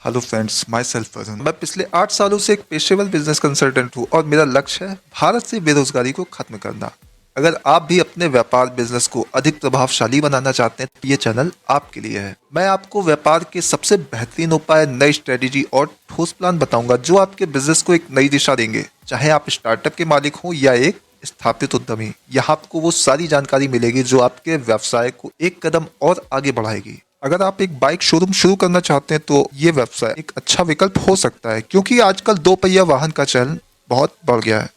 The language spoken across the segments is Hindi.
Hello friends, my self Varun. मैं पिछले 8 सालों से एक पेशेवर बिजनेस कंसल्टेंट हूँ और मेरा लक्ष्य है भारत से बेरोजगारी को खत्म करना। अगर आप भी अपने व्यापार बिजनेस को अधिक प्रभावशाली बनाना चाहते हैं तो ये चैनल आपके लिए है। मैं आपको व्यापार के सबसे बेहतरीन उपाय, नई स्ट्रेटेजी और ठोस प्लान बताऊंगा जो आपके बिजनेस को एक नई दिशा देंगे। चाहे आप स्टार्टअप के मालिक हो या एक स्थापित उद्यमी, यहाँ आपको वो सारी जानकारी मिलेगी जो आपके व्यवसाय को एक कदम और आगे बढ़ाएगी। अगर आप एक बाइक शोरूम शुरू करना चाहते हैं तो ये व्यवसाय एक अच्छा विकल्प हो सकता है, क्योंकि आजकल 2 पहिया वाहन का चलन बहुत बढ़ गया है।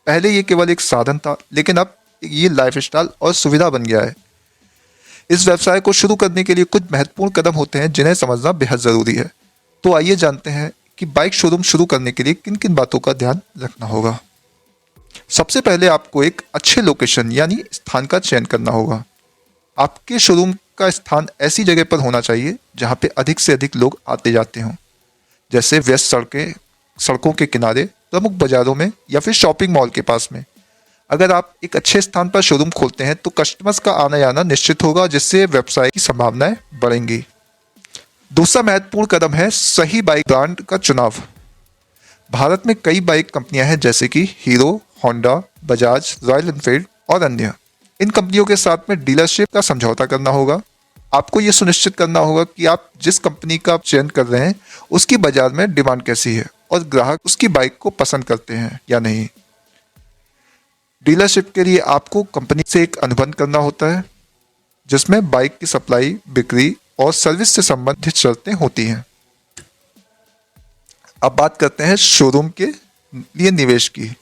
पहले ये केवल एक साधन था, लेकिन अब ये लाइफस्टाइल और सुविधा बन गया है। इस व्यवसाय को शुरू करने के लिए कुछ महत्वपूर्ण कदम होते हैं जिन्हें समझना बेहद जरूरी है। तो आइए जानते हैं कि बाइक शोरूम शुरू करने के लिए किन किन बातों का ध्यान रखना होगा। सबसे पहले आपको एक अच्छे लोकेशन यानी स्थान का चयन करना होगा। आपके शोरूम का स्थान ऐसी जगह पर होना चाहिए जहां पे अधिक से अधिक लोग आते जाते हों, जैसे व्यस्त सड़कों के किनारे, प्रमुख बाजारों में या फिर शॉपिंग मॉल के पास में। अगर आप एक अच्छे स्थान पर शोरूम खोलते हैं तो कस्टमर्स का आना जाना निश्चित होगा, जिससे व्यवसाय की संभावनाएं बढ़ेंगी। दूसरा महत्वपूर्ण कदम है सही बाइक ब्रांड का चुनाव। भारत में कई बाइक कंपनियां हैं जैसे कि hero, Honda, Bajaj, royal Enfield और अन्य। इन कंपनियों के साथ में डीलरशिप का समझौता करना होगा। आपको ये सुनिश्चित करना होगा कि आप जिस कंपनी का चयन कर रहे हैं उसकी बाजार में डिमांड कैसी है और ग्राहक उसकी बाइक को पसंद करते हैं या नहीं। डीलरशिप के लिए आपको कंपनी से एक अनुबंध करना होता है जिसमें बाइक की सप्लाई, बिक्री और सर्विस से संबंधित शर्तें होती हैं। अब बात करते हैं शोरूम के लिए निवेश की।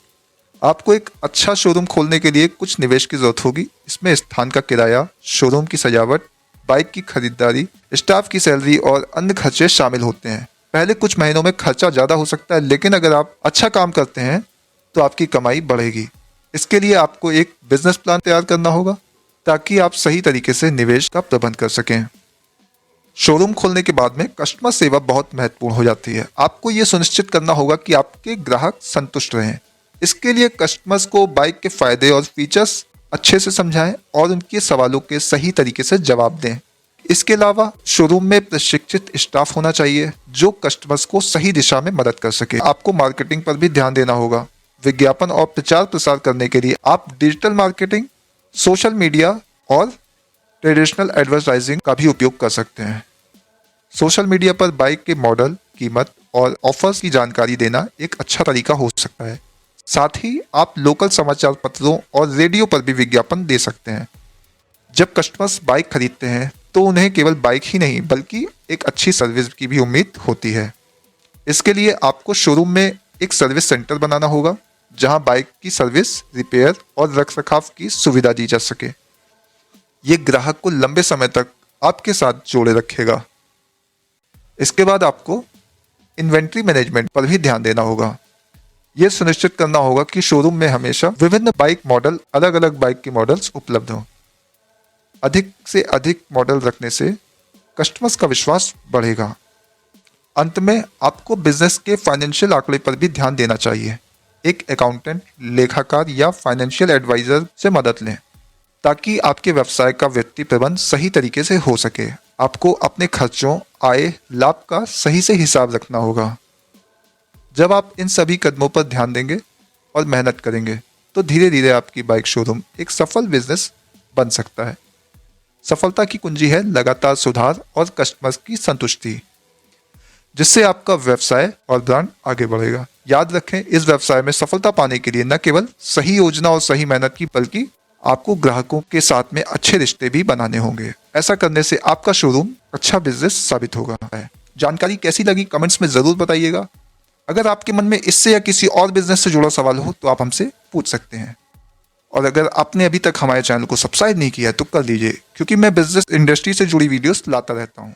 आपको एक अच्छा शोरूम खोलने के लिए कुछ निवेश की जरूरत होगी। इसमें स्थान का किराया, शोरूम की सजावट, बाइक की खरीदारी, स्टाफ की सैलरी और अन्य खर्चे शामिल होते हैं। पहले कुछ महीनों में खर्चा ज़्यादा हो सकता है, लेकिन अगर आप अच्छा काम करते हैं तो आपकी कमाई बढ़ेगी। इसके लिए आपको एक बिजनेस प्लान तैयार करना होगा ताकि आप सही तरीके से निवेश का प्रबंध कर सकें। शोरूम खोलने के बाद में कस्टमर सेवा बहुत महत्वपूर्ण हो जाती है। आपको ये सुनिश्चित करना होगा कि आपके ग्राहक संतुष्ट रहें। इसके लिए कस्टमर्स को बाइक के फायदे और फीचर्स अच्छे से समझाएं और उनके सवालों के सही तरीके से जवाब दें। इसके अलावा शोरूम में प्रशिक्षित स्टाफ होना चाहिए जो कस्टमर्स को सही दिशा में मदद कर सके। आपको मार्केटिंग पर भी ध्यान देना होगा। विज्ञापन और प्रचार प्रसार करने के लिए आप डिजिटल मार्केटिंग, सोशल मीडिया और ट्रेडिशनल एडवर्टाइजिंग का भी उपयोग कर सकते हैं। सोशल मीडिया पर बाइक के मॉडल, कीमत और ऑफर्स की जानकारी देना एक अच्छा तरीका हो सकता है। साथ ही आप लोकल समाचार पत्रों और रेडियो पर भी विज्ञापन दे सकते हैं। जब कस्टमर्स बाइक खरीदते हैं तो उन्हें केवल बाइक ही नहीं बल्कि एक अच्छी सर्विस की भी उम्मीद होती है। इसके लिए आपको शोरूम में एक सर्विस सेंटर बनाना होगा जहां बाइक की सर्विस, रिपेयर और रखरखाव की सुविधा दी जा सके। ये ग्राहक को लंबे समय तक आपके साथ जोड़े रखेगा। इसके बाद आपको इन्वेंट्री मैनेजमेंट पर भी ध्यान देना होगा। यह सुनिश्चित करना होगा कि शोरूम में हमेशा विभिन्न बाइक मॉडल, अलग अलग बाइक के मॉडल्स उपलब्ध हों। अधिक से अधिक मॉडल रखने से कस्टमर्स का विश्वास बढ़ेगा। अंत में आपको बिजनेस के फाइनेंशियल आंकड़े पर भी ध्यान देना चाहिए। एक अकाउंटेंट, लेखाकार या फाइनेंशियल एडवाइजर से मदद लें ताकि आपके व्यवसाय का वित्तीय प्रबंधन सही तरीके से हो सके। आपको अपने खर्चों, आय, लाभ का सही से हिसाब रखना होगा। जब आप इन सभी कदमों पर ध्यान देंगे और मेहनत करेंगे तो धीरे धीरे आपकी बाइक शोरूम एक सफल बिजनेस बन सकता है। सफलता की कुंजी है लगातार सुधार और कस्टमर्स की संतुष्टि, जिससे आपका व्यवसाय और ब्रांड आगे बढ़ेगा। याद रखें, इस व्यवसाय में सफलता पाने के लिए न केवल सही योजना और सही मेहनत की, बल्कि आपको ग्राहकों के साथ में अच्छे रिश्ते भी बनाने होंगे। ऐसा करने से आपका शोरूम अच्छा बिजनेस साबित होगा। जानकारी कैसी लगी कमेंट्स में जरूर बताइएगा। अगर आपके मन में इससे या किसी और बिजनेस से जुड़ा सवाल हो तो आप हमसे पूछ सकते हैं। और अगर आपने अभी तक हमारे चैनल को सब्सक्राइब नहीं किया है तो कर लीजिए, क्योंकि मैं बिजनेस इंडस्ट्री से जुड़ी वीडियोस लाता रहता हूँ।